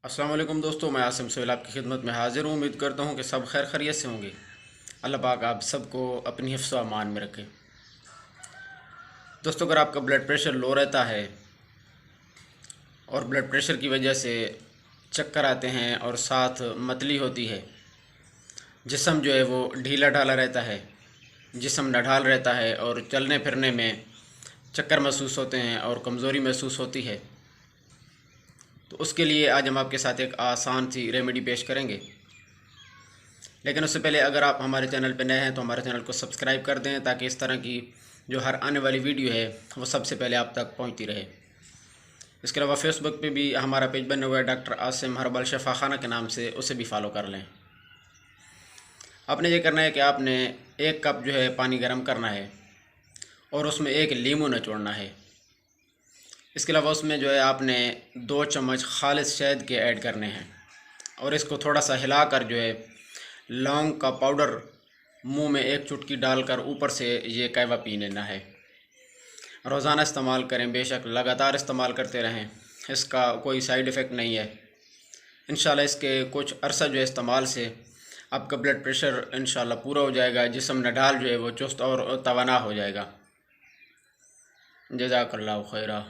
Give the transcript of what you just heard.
अस्सलाम वालेकुम दोस्तों, मैं आसिम सोहेल आपकी खिदमत में हाज़िर हूँ। उम्मीद करता हूँ कि सब खैर खैरियत से होंगे। अल्लाह पाक आप सबको अपनी हिफ्ज़ व अमान में रखे। दोस्तों, अगर आपका ब्लड प्रेशर लो रहता है और ब्लड प्रेशर की वजह से चक्कर आते हैं और साथ मतली होती है, जिस्म जो है वो ढीला ढाला रहता है, जिस्म नढाल रहता है और चलने फिरने में चक्कर महसूस होते हैं और कमज़ोरी महसूस होती है, तो उसके लिए आज हम आपके साथ एक आसान सी रेमेडी पेश करेंगे। लेकिन उससे पहले अगर आप हमारे चैनल पर नए हैं तो हमारे चैनल को सब्सक्राइब कर दें, ताकि इस तरह की जो हर आने वाली वीडियो है वो सबसे पहले आप तक पहुंचती रहे। इसके अलावा फेसबुक पे भी हमारा पेज बना हुआ है डॉक्टर आसिम हर्बल शफ़ा खाना के नाम से, उसे भी फॉलो कर लें। आपने ये करना है कि आपने 1 कप जो है पानी गर्म करना है और उसमें 1 लीमू निचोड़ना है। इसके अलावा उसमें जो है आपने 2 चम्मच खालिस शहद के ऐड करने हैं और इसको थोड़ा सा हिलाकर जो है लौंग का पाउडर मुंह में 1 चुटकी डालकर ऊपर से ये कहवा पी लेना है। रोज़ाना इस्तेमाल करें, बेशक लगातार इस्तेमाल करते रहें, इसका कोई साइड इफ़ेक्ट नहीं है। इंशाल्लाह इसके कुछ अरसा जो है इस्तेमाल से आपका ब्लड प्रेशर इंशाल्लाह पूरा हो जाएगा, जिस्म नडाल जो है वो चुस्त और तवाना हो जाएगा। जज़ाकल्लाहु खैरा।